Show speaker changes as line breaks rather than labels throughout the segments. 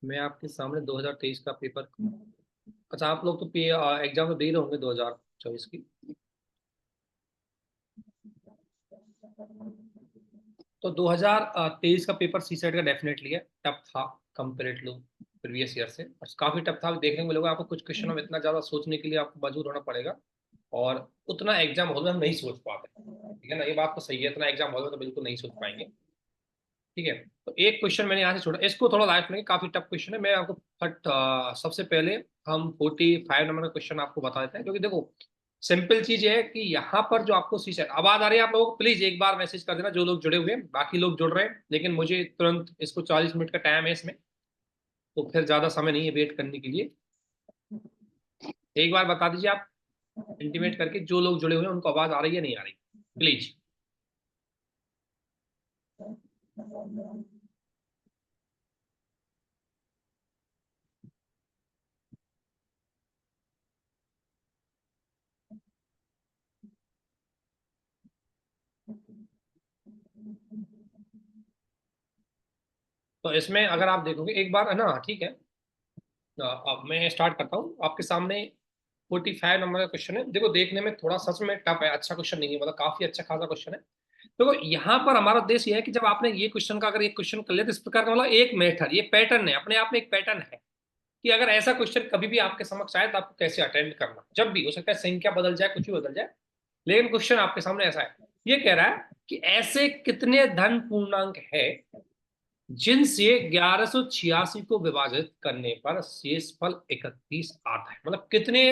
मैं आपके सामने 2023 का पेपर। अच्छा, आप लोग तो एग्जाम तो दे रहे होंगे 2024 की। तो 2023 का पेपर सी सेट का डेफिनेटली है, टफ था कंपेरेटिव प्रीवियस ईयर से, और काफी टफ था। देखने को मिलेगा आपको कुछ क्वेश्चनों में इतना ज्यादा सोचने के लिए आपको मजबूर होना पड़ेगा, और उतना एग्जाम हॉल में हम नहीं सोच पाते। ठीक है ना, ये बात तो सही है, इतना एग्जाम हॉल में तो बिल्कुल नहीं सोच पाएंगे। ठीक है। तो एक क्वेश्चन मैंने यहाँ से छोड़ा, इसको थोड़ा लाइफ में, काफी टफ क्वेश्चन है। मैं आपको फट सबसे पहले हम 45 नंबर का क्वेश्चन आपको बता देते हैं, क्योंकि देखो सिंपल चीज ये है कि यहाँ पर जो आपको सी सेट आवाज आ रही है, आप लोगों को प्लीज एक बार मैसेज कर देना जो लोग जुड़े हुए हैं। बाकी लोग जुड़ रहे हैं लेकिन मुझे तुरंत इसको 40 मिनट का टाइम है इसमें, तो फिर ज्यादा समय नहीं है वेट करने के लिए। एक बार बता दीजिए आप इंटीमेट करके, जो लोग जुड़े हुए हैं उनको आवाज आ रही है नहीं आ रही, प्लीज। तो इसमें अगर आप देखोगे एक बार, है ना, ठीक है। अब मैं स्टार्ट करता हूँ आपके सामने। 45 नंबर का क्वेश्चन है। देखो देखने में थोड़ा सच में टफ है, अच्छा क्वेश्चन नहीं है, मतलब काफी अच्छा खासा क्वेश्चन है। देखो यहाँ पर हमारा उद्देश्य ये है कि जब आपने ये क्वेश्चन का अगर एक क्वेश्चन कर लिया, तो इस प्रकार का मतलब एक मेथड, ये पैटर्न है, अपने आप में एक पैटर्न है कि अगर ऐसा क्वेश्चन कभी भी आपके समक्ष आए तो आपको कैसे अटेंड करना। जब भी हो सकता है संख्या बदल जाए, कुछ भी बदल जाए, लेकिन क्वेश्चन आपके सामने ऐसा है। ये कह रहा है कि ऐसे कितने धन पूर्णांक है जिनसे 1186 को विभाजित करने पर शेषफल 31 आता है। मतलब कितने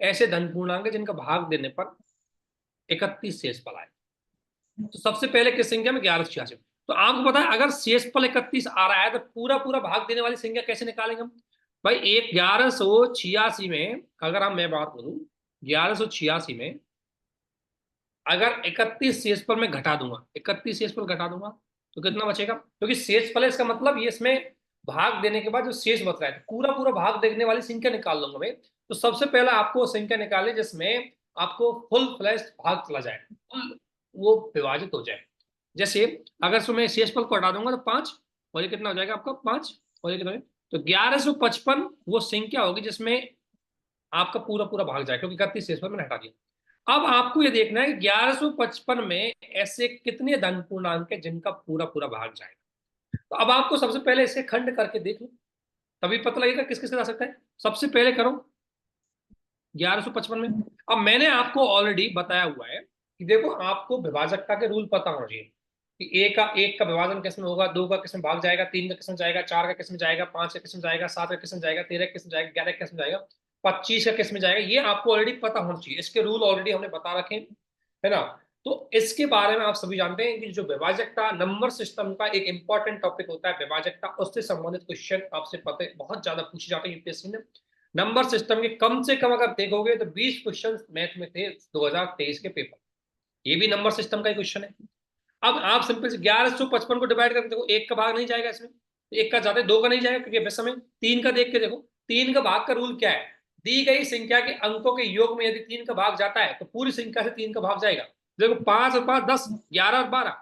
ऐसे धन पूर्णांक है जिनका भाग देने पर 31 शेषफल आए। तो सबसे पहले किस संख्या में? 1186। तो आपको पता है अगर शेषफल 31 आ रहा है तो पूरा पूरा भाग देने वाली संख्या कैसे निकालेंगे हम? भाई एक 1186 में, अगर हम, मैं बात करूं 1186 में अगर 31 शेषफल में घटा दूंगा, 31 शेषफल घटा दूंगा तो कितना बचेगा? क्योंकि शेषफल है, इसका मतलब ये इसमें भाग देने के बाद जो शेष बच रहा है, तो पूरा पूरा भाग देने वाली संख्या निकाल लूंगा मैं। तो सबसे पहला आपको संख्या निकाले जिसमें आपको फुल फ्लैश भाग चला जाए, फुल वो विभाजित हो जाए। जैसे अगर इसमें शेषफल को हटा दूंगा तो 5, और ये कितना हो जाएगा आपका? 5, और ये कितना है? तो 1155 वो संख्या होगी जिसमें आपका पूरा पूरा भाग जाए, क्योंकि 31 शेषफल मैंने हटा दिया। अब आपको ये देखना है 1155 में ऐसे कितने धन पूर्णांक है जिनका पूरा पूरा भाग जाएगा। तो अब आपको सबसे पहले इसे खंड करके देख लो, तभी पता लगेगा किस किस का जा सकता है। सबसे पहले करो 1155 में। अब मैंने आपको ऑलरेडी बताया हुआ है कि देखो आपको विभाजकता के रूल पता होना चाहिए कि एक का विभाजन किस में होगा, दो का किस में भाग जाएगा, तीन का किस में जाएगा, चार का किस में जाएगा, पांच का किस में जाएगा, सात का किस में जाएगा, 13 का किस में जाएगा, 11 का किस में जाएगा, 25 का किस में जाएगा। ये आपको ऑलरेडी पता होना चाहिए, इसके रूल ऑलरेडी हमने बता रखे हैं, है ना। तो इसके बारे में आप सभी जानते हैं कि जो विभाजकता नंबर सिस्टम का एक इंपॉर्टेंट टॉपिक होता है विभाजकता, उससे संबंधित क्वेश्चन आपसे पता है बहुत ज्यादा पूछे जाते हैं यूपीएससी में। नंबर सिस्टम के कम से कम अगर देखोगे तो 20 क्वेश्चन मैथ में थे 2023 के पेपर, ये भी नंबर सिस्टम का ही क्वेश्चन है। अब आप सिंपल से 1155 को डिवाइड करके देखो, एक का भाग नहीं जाएगा इसमें, एक का जाता है, दो का नहीं जाएगा क्योंकि वैसे समय, तीन का देख के देखो, तीन का भाग का रूल क्या है? दी गई संख्या के अंकों के योग में यदि तीन का भाग जाता है तो पूरी संख्या से तीन का भाग जाएगा। देखो 5 और 5 10, 11 और 12,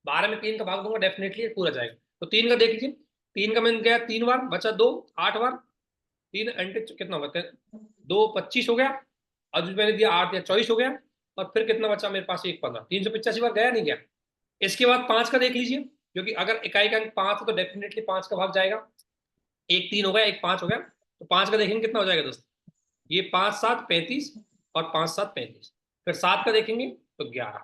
12 में तीन का भाग दूंगा डेफिनेटली पूरा जाएगा। तो तीन का देख लीजिए, तीन का मैंने गया 3 बार, बचा 2, 8 बार, तीन अंटे कितना होता है? 2 25 हो गया, और जो मैंने दिया 8 या 24 हो गया, और फिर कितना बचा मेरे पास? एक 15, 385 बार गया नहीं गया। इसके बाद 5 का देख लीजिए, क्योंकि अगर इकाई का अंक 5 है तो डेफिनेटली 5 का भाग जाएगा। एक 3 हो गया, एक 5 हो गया, तो 5 का देखेंगे कितना हो जाएगा दोस्त? ये 5 7 35, और 5 7 35। फिर 7 का देखेंगे तो 11,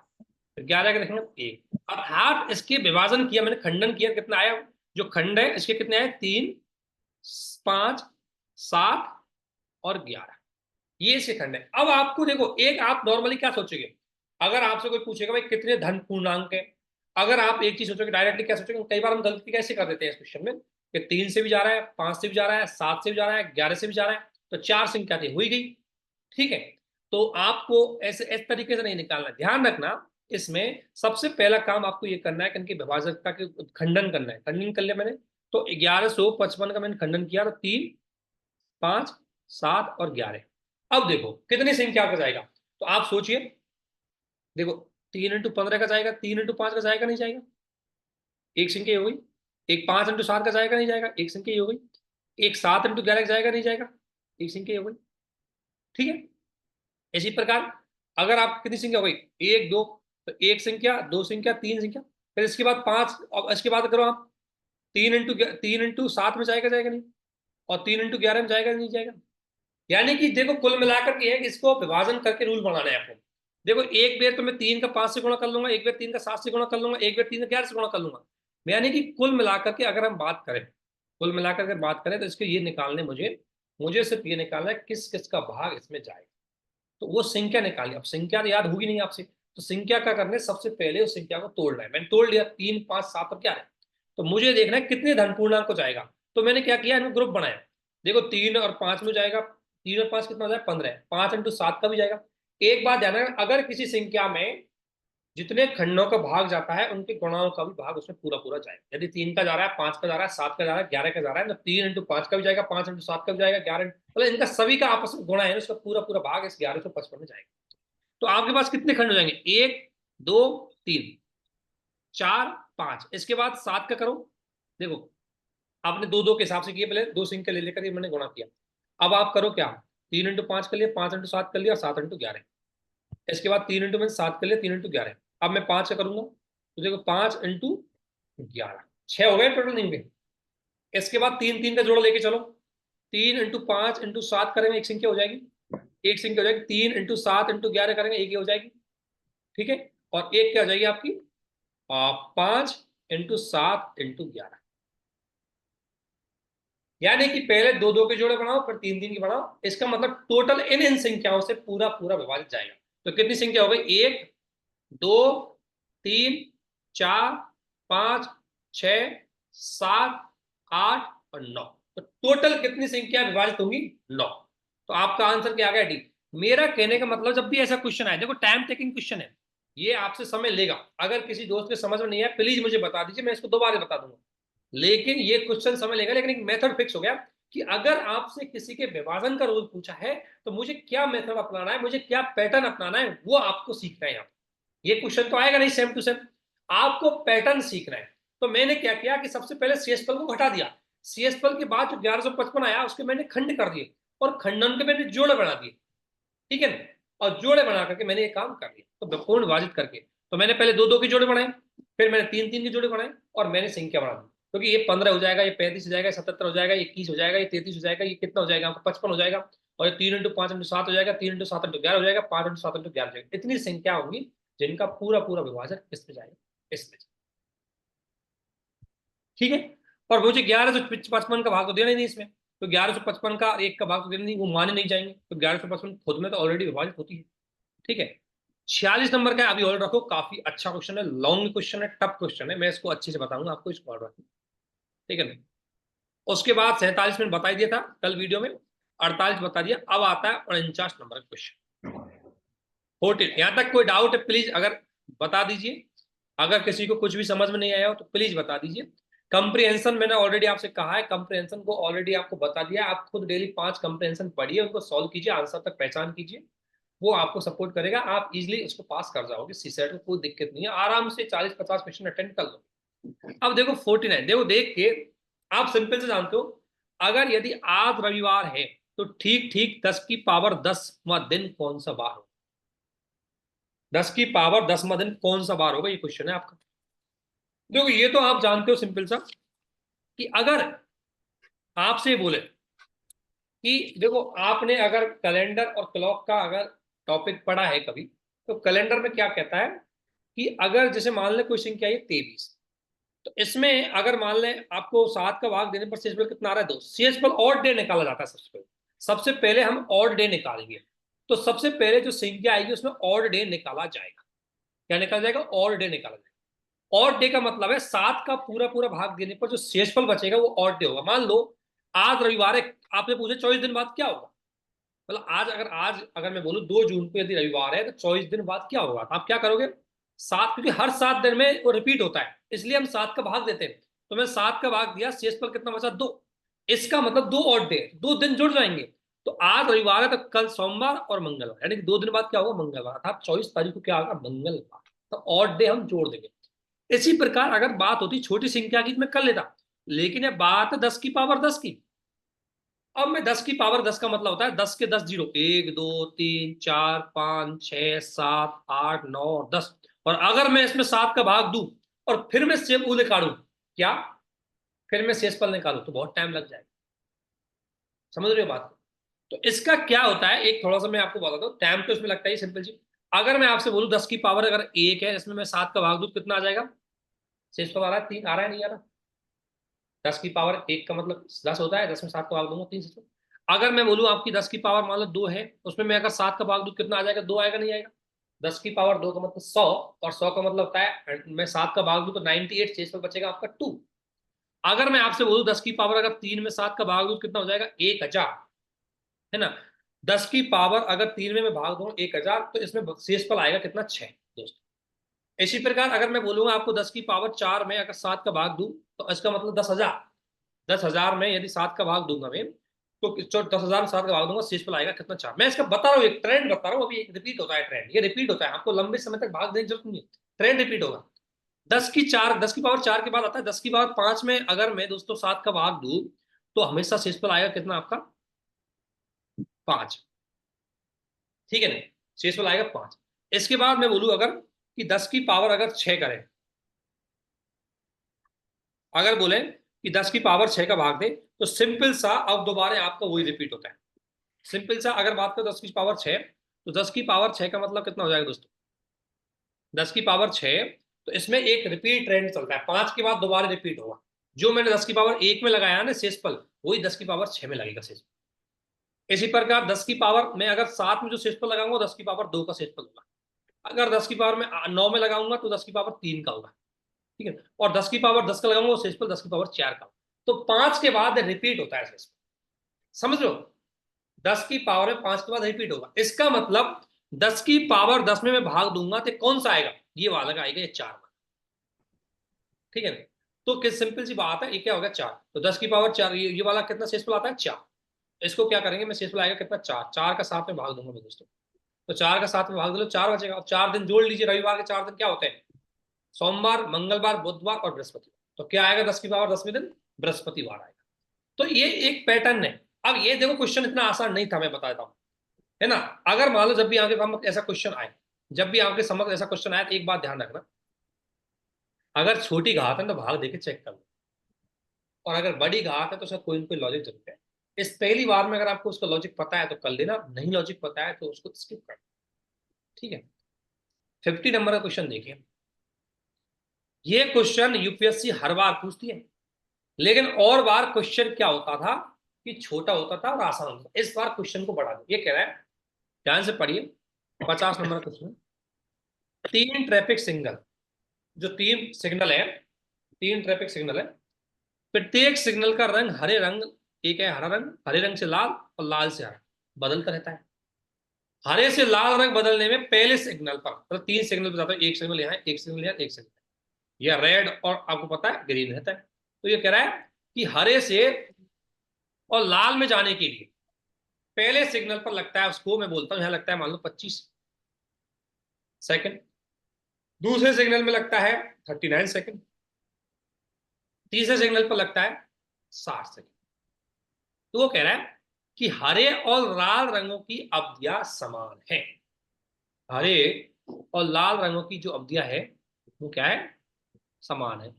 फिर 11 का देखेंगे 1। अर्थात इसके विभाजन किया मैंने, खंडन किया, कितना आया? जो खंड है इसके कितने आए? 3 5 7 और 11, ये इसके खंड है। अब आपको देखो, एक आप नॉर्मली क्या सोचोगे अगर आपसे कोई पूछेगा भाई कितने धन पूर्णांक है, अगर आप एक चीज सोचोगे डायरेक्टली क्या सोचोगे? कई बार हम गलती कैसे कर देते हैं इस क्वेश्चन में कि 3 से भी जा रहा है, 5 से भी जा रहा है, 7 से भी जा रहा है, 11 से भी जा रहा है, तो चार संख्या थी, हुई गई। ठीक है। तो आपको ऐसे इस तरीके से नहीं निकालना, ध्यान रखना। इसमें सबसे पहला काम आपको ये करना है कि इनकी विभाजकता के खंडन करना है। खंडन कर लिया मैंने, तो 1155 का मैंने खंडन किया, तो 3 5 7 और 11। अब देखो कितनी संख्या का जाएगा, तो आप सोचिए। देखो 3 × 15 का जाएगा, 3 × 5 का जाएगा नहीं जाएगा? एक संख्या हो गई, एक 5 × 7 का जाएगा नहीं जाएगा, एक संख्या ही हो गई। एक 7 × 11 का जाएगा नहीं जाएगा, एक संख्या ही हो गई। ठीक है, इसी प्रकार अगर आप कितनी संख्या हो गई, एक दो, तो एक संख्या, दो संख्या, तीन संख्या, फिर इसके बाद पांच, और इसके बाद करो आप 3 × 7 में जाएगा जाएगा नहीं, और 3 × 11 में जाएगा नहीं जाएगा। यानी कि देखो कुल मिलाकर के है कि इसको विभाजन करके रूल बनाना है आपको। देखो एक बार तो मैं 3 का 5 से गुणा कर लूंगा, एक बार 3 का 7 से गुणा कर लूंगा, एक बार 3 का 11 से गुणा कर लूंगा। यानी कि कुल मिलाकर के अगर हम बात करें, कुल मिलाकर के बात करें तो इसके ये निकालने, मुझे मुझे सिर्फ ये निकालना है किस किस का भाग इसमें जाएगा। तो वो संख्या निकाली। अब संख्या तो याद होगी नहीं आपसे, तो संख्या क्या करना है, सबसे पहले उस संख्या को तोड़ना है। मैंने तोड़ लिया, 3 5 7 और क्या है, तो मुझे देखना है कितने धन पूर्णांक को जाएगा। तो मैंने क्या किया, इनमें ग्रुप बनाया। देखो 3 और 5 में जाएगा, 3 और 5 कितना हो जाएगा, 15। 5 × 7 का भी जाएगा। एक बात ध्यान रखना, अगर किसी संख्या में जितने खंडों का भाग जाता है उनके गुणाओं का भी भाग उसमें पूरा पूरा जाएगा। यदि 3 का जा रहा है, 5 का जा रहा है, 7 का जा रहा है, 11 का जा रहा है, तो 3 × 5 का भी जाएगा, 5 × 7 का भी जाएगा, 11, मतलब इनका सभी का आपस में गुणा है, उसका पूरा पूरा भाग इस 1155 में जाएगा। तो आपके पास कितने खंड हो जाएंगे, 1 2 3 4 5। इसके बाद 7 का करो। देखो आपने दो दो के हिसाब से किए, पहले दो संख्या ले लेकर ये मैंने गुणा किया। अब आप करो क्या, 3 × 5 कर लिया, 5 × 7 कर लिया, 7 × 11। इसके बाद 3 × 7 कर लिया, 3 × 11। अब मैं 5 का करूंगा, तो देखो 5 × 11, 6 हो गए टोटल नहीं हुए। इसके बाद 3 3 का जोड़ा लेके चलो, 3 × 5 × 7 करेंगे, एक संख्या हो जाएगी, एक संख्या हो जाएगी। 3 × 7 × 11 करेंगे, एक ही हो जाएगी। ठीक है, और एक क्या हो जाएगी आपकी, 5 × 7 × 11। यानी कि पहले दो दो के जोड़े बनाओ, फिर 3 3 के बनाओ। इसका मतलब टोटल इन संख्याओं से पूरा पूरा विभाजित जाएगा। तो कितनी संख्या हो गई, 1 2 3 4 5 6 7 8 और 9। तो टोटल कितनी संख्या विभाजित होंगी, 9। तो आपका आंसर क्या आ गया, डी। मेरा कहने का मतलब, जब भी ऐसा क्वेश्चन आए, देखो टाइम टेकिंग क्वेश्चन है, ये आपसे समय लेगा। अगर किसी दोस्त के समझ में नहीं आया प्लीज मुझे बता दीजिए, मैं इसको दोबारा बता दूंगा। लेकिन ये क्वेश्चन समय लेगा, लेकिन एक मेथड फिक्स हो गया कि अगर आपसे किसी के विभाजन का रूल पूछा है तो मुझे क्या मेथड अपनाना है, मुझे क्या पैटर्न अपनाना है, वो आपको सीखना है। यहाँ ये क्वेश्चन तो आएगा नहीं सेम टू सेम, आपको पैटर्न सीखना है। तो मैंने क्या किया कि सबसे पहले शेषफल को घटा दिया। शेषफल के बाद जो 1155 आया उसके मैंने खंड कर दिए, और खंडन के मैंने जोड़े बना दिए। ठीक है ना, और जोड़े बना करके मैंने ये काम कर दिया, तो पूर्ण विभाजित करके। तो मैंने पहले दो दो के जोड़े बनाए, फिर मैंने 3 3 के जोड़े बनाए, और मैंने संख्या बना दी। क्योंकि ये 15 हो जाएगा, ये 35 हो जाएगा, ये 77 हो जाएगा, ये 21 हो जाएगा, ये 33 हो जाएगा, ये कितना हो जाएगा आपको, 55 हो जाएगा। और ये 3 × 5 × 7 हो जाएगा, 3 × 7 × 11 हो जाएगा, 5 × 7 × 11 हो जाएगा। इतनी संख्या होंगी जिनका पूरा पूरा विभाजन इसमें जाएगा, इसमें। ठीक है, और मुझे 1155 का भाग तो देना ही नहीं इसमें, तो 1155 का एक का भाग तो देना नहीं, वो माने नहीं जाएंगे। तो 1155 खुद में तो ऑलरेडी विभाजित होती है। ठीक है, 46 नंबर का अभी और रखो, काफी अच्छा क्वेश्चन है, लॉन्ग क्वेश्चन है, टफ क्वेश्चन है, मैं इसको अच्छे से बताऊंगा आपको, इसको और रखो। ठीक है ना, उसके बाद 47 मैंने बता दिया था कल वीडियो में, 48 बता दिया। अब आता है 49 नंबर का क्वेश्चन, 14। यहां तक कोई डाउट है प्लीज अगर बता दीजिए, अगर किसी को कुछ भी समझ में नहीं आया हो तो प्लीज बता दीजिए। कंप्रीहेंशन मैंने ऑलरेडी आपसे कहा है, कंप्रीहेंशन को ऑलरेडी आपको बता दिया। आप खुद डेली 5 कंप्रीहेंशन पढ़िए, उनको सॉल्व कीजिए, आंसर तक पहचान कीजिए, वो आपको सपोर्ट करेगा। आप इजीली उसको पास कर जाओगे, सीसेट में कोई दिक्कत नहीं है, आराम से 40 50 क्वेश्चन अटेंड कर लो। अब देखो 49, देखो देख के आप सिंपल से जानते हो, अगर यदि आज रविवार है तो ठीक ठीक 10 की पावर 10वां दिन कौन सा बार हो, 10 की पावर 10वां दिन कौन सा बार होगा, ये क्वेश्चन है आपका। देखो ये तो आप जानते हो सिंपल सा, कि अगर आपसे बोले कि देखो आपने अगर कैलेंडर और क्लॉक का अगर टॉपिक पढ़ा है कभी, तो कैलेंडर में क्या कहता है कि अगर जैसे मान ले कोई संख्या है 23, तो इसमें अगर मान ले आपको 7 का भाग देने पर शेषफल कितना आ रहा है, 2। शेषफल ऑड डे निकाला जाता है सबसे पहले हम ऑड डे निकालेंगे। तो सबसे पहले जो संख्या आएगी उसमें ऑड डे निकाला जाएगा। क्या निकाला जाएगा, ऑड डे निकाला जाएगा। ऑड डे का मतलब है 7 का पूरा पूरा भाग देने पर जो शेषफल बचेगा वो ऑड डे होगा। मान लो आज रविवार है, आपने पूछे 24 दिन बाद क्या होगा, मतलब आज अगर मैं बोलूं 2 जून को यदि रविवार है तो 24 दिन बाद क्या होगा, तो आप क्या करोगे, 7, क्योंकि हर 7 दिन में वो रिपीट होता है इसलिए हम 7 का भाग देते हैं। तो मैं 7 का भाग दिया, शेषफल कितना बचा, 2। इसका मतलब 2 ऑड डे, 2 दिन जुड़ जाएंगे। तो आज रविवार है तो कल सोमवार और मंगलवार, यानी कि 2 दिन बाद क्या होगा, मंगलवार। अर्थात 24 तारीख को क्या होगा, मंगलवार। तो ऑड डे हम जोड़ देंगे। इसी प्रकार अगर बात होती छोटी संख्या की, मैं कर लेता लेकिन ये बात है 10 की पावर 10 की। अब मैं 10 की पावर 10 का मतलब होता है 10 के 10 जीरो, 1 2 3 4 5 6 7 8 9 10। और अगर मैं इसमें 7 का भाग दूं और फिर मैं सेब वो निकालूं, क्या, फिर मैं शेषफल निकालूं तो बहुत टाइम लग जाएगा। समझ रहे हो बात को? तो इसका क्या होता है, एक थोड़ा सा मैं आपको बताता हूँ। टाइम तो इसमें लगता है सिंपल जी। अगर मैं आपसे बोलूं 10 की पावर अगर 1 है, इसमें मैं 7 का भाग दूं कितना आ जाएगा? शेषफल आ रहा है 3, आ रहा है नहीं आ रहा? 10 की पावर 1 का मतलब 10 होता है, 10 में 7 का भाग दूंगा 3 से। अगर मैं बोलूँ आपकी 10 की पावर मान लो 2 है, उसमें मैं अगर 7 का भाग दूं कितना आ जाएगा? 2 आएगा नहीं आएगा? 10 की पावर 2 का मतलब 100, और 100 का मतलब होता है मैं 7 का भाग दूं तो 98, शेष पर बचेगा आपका 2। अगर मैं आपसे बोलूं 10 की पावर अगर 3 में 7 का भाग दूं कितना हो जाएगा? 1000, है ना? 10 की पावर अगर 3 में मैं भाग दूं 1000, तो इसमें शेषफल आएगा कितना? 6 दोस्तों। इसी प्रकार अगर मैं बोलूंगा आपको 10 की पावर 4 में अगर 7 का भाग दूं तो इसका मतलब 10,000। 10,000 में यदि 7 का भाग दूंगा मैं, तो 10,000 में 7 का भाग दूंगा, शेषफल आएगा कितना? 4। मैं इसका बता रहा हूँ, एक ट्रेंड बता रहा हूँ, अभी एक रिपीट होता है ट्रेंड, ये रिपीट होता है, आपको लंबे समय तक भाग देने की जरूरत नहीं है, ट्रेंड रिपीट होगा। 10 की पावर 4 के बाद आता है 10 की पावर 5 में अगर मैं दोस्तों 7 का भाग दूं तो हमेशा शेषफल आएगा कितना आपका? 5। ठीक है ना? शेषफल आएगा 5। इसके बाद मैं बोलूं अगर कि 10 की पावर अगर 6 करें, अगर बोले कि 10 की पावर 6 का भाग दे, तो सिंपल सा अब दोबारा आपका वही रिपीट होता है। सिंपल सा अगर बात करें 10 की पावर 6, तो 10 की पावर 6 का मतलब कितना हो जाएगा दोस्तों? 10 की पावर 6, तो इसमें एक रिपीट ट्रेंड चलता है, 5 के बाद दोबारा रिपीट होगा। जो मैंने 10 की पावर 1 में लगाया ना शेषफल, वही 10 की पावर 6 में लगेगा शेषफल। इसी प्रकार 10 की पावर में अगर 7 में जो शेषफल लगाऊंगा 10 की पावर 2 का शेषफल होगा। अगर 10 की पावर में 9 में लगाऊंगा तो 10 की पावर 3 का होगा। ठीक है? और 10 की पावर 10 का लगाऊंगा वो शेषफल 10 की पावर 4 का होगा। तो 5 के बाद रिपीट होता है शेषफल। समझ लो, 10 की पावर में 5 के बाद रिपीट होगा, इसका मतलब 10 की पावर 10 में मैं भाग दूंगा तो कौन सा आएगा? ये वाला आएगा, ये 4 वाला। ठीक है ना? तो किस सिंपल सी बात है, ये क्या होगा? 4। तो 10 की पावर 4, ये वाला कितना शेषफल आता है? 4। इसको क्या करेंगे, मैं शेषफल आएगा कितना? 4। 4 का 7 में भाग दूंगा मैं दोस्तों, तो 4 का 7 में भाग दो 4 बचेगा। अब 4 दिन जोड़ लीजिए, रविवार के 4 दिन क्या होते हैं? सोमवार, मंगलवार, बुधवार और बृहस्पतिवार। तो क्या आएगा 10 की पावर 10वें दिन? बृहस्पतिवार आएगा। तो ये एक पैटर्न है। अब ये देखो क्वेश्चन इतना आसान नहीं था, मैं बताता हूँ, है ना? अगर मान लो जब भी आपके सामने ऐसा क्वेश्चन आए, जब भी आपके समझ ऐसा क्वेश्चन आए तो एक बात ध्यान रखना, अगर छोटी घात है तो भाग देके चेक कर लो, और अगर बड़ी घात है तो उसका कोई ना कोई लॉजिक जरूर है। इस पहली बार में अगर आपको उसका लॉजिक पता है तो कर लेना, नहीं लॉजिक पता है तो उसको स्किप कर। ठीक है? 50 नंबर का क्वेश्चन देखिए। ये क्वेश्चन यूपीएससी हर बार पूछती है, लेकिन और बार क्वेश्चन क्या होता था कि छोटा होता था और आसान होता था। इस बार क्वेश्चन को बढ़ा दो। ये कह रहा है, ध्यान से पढ़िए, 50 नंबर का क्वेश्चन। 3 ट्रैफिक सिग्नल, जो 3 सिग्नल है, 3 ट्रैफिक सिग्नल है, प्रत्येक सिग्नल का रंग हरे रंग, एक है हरा रंग, हरे रंग से लाल और लाल से हरा बदलता रहता है। हरे से लाल रंग बदलने में पहले सिग्नल पर, मतलब 3 सिग्नल बताता है, एक सिग्नल यहाँ है, एक सिग्नल यहाँ, एक सिग्नल या रेड और आपको पता है ग्रीन रहता है। तो ये कह रहा है कि हरे से और लाल में जाने के लिए पहले सिग्नल पर लगता है, उसको मैं बोलता हूं, यहां लगता है मान लो 25 सेकंड, दूसरे सिग्नल में लगता है 39 सेकंड, तीसरे सिग्नल पर लगता है 60 सेकंड। तो वो कह रहा है कि हरे और लाल रंगों की अवधियां समान है। हरे और लाल रंगों की जो अवधियां है वो क्या है? समान है।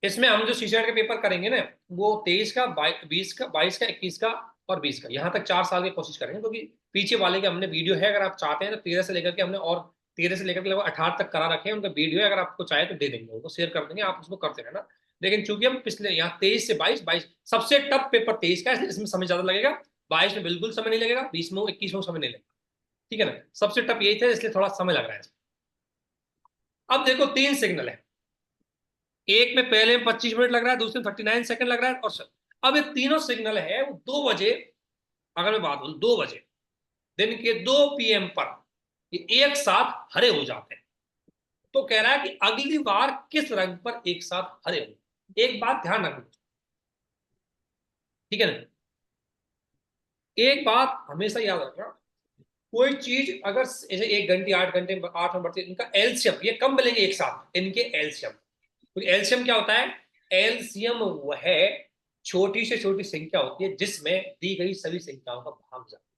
इसमें हम जो सीसेट का पेपर करेंगे ना, वो 23 का, 20 का, 22 का, 21 का और 20 का, यहाँ तक 4 साल की कोशिश करेंगे, क्योंकि पीछे वाले के हमने वीडियो है, अगर आप चाहते हैं तो 13 से लेकर के हमने, और 13 से लेकर के लगभग 18 तक करा रखे हैं, उनका वीडियो है, अगर आपको चाहे तो दे देंगे, उनको शेयर कर देंगे, आप उसको करते रहना। लेकिन चूंकि हम पिछले यहाँ 23 से 22, 22 सबसे टफ पेपर 23 का है, इसलिए इसमें समय ज्यादा लगेगा। 22 में बिल्कुल समय नहीं लगेगा, 20 में, 21 में समय नहीं लगेगा। ठीक है ना? सबसे टफ यही था, इसलिए थोड़ा समय लग रहा है। अब देखो 3 सिग्नल है, एक में पहले में 25 मिनट लग रहा है, दूसरे में 39 सेकंड लग रहा है, और अब ये तीनों सिग्नल है वो 2 बजे, अगर मैं बात बोलूं 2 बजे दिन के 2 PM पर ये एक साथ हरे हो जाते हैं। तो कह रहा है कि अगली बार किस रंग पर एक साथ हरे हो। एक बात ध्यान रखना, ठीक है ना? एक बात हमेशा याद रखना, कोई चीज अगर जैसे 1 घंटे 8 घंटे 8 में बढ़ती है, इनका एलसीएम ये कम मिलेंगे एक साथ, इनके एलसीएम क्योंकि एलसीएम क्या होता है, एलसीएम वह छोटी से छोटी संख्या होती है जिसमें दी गई सभी संख्याओं का भाग जाता है।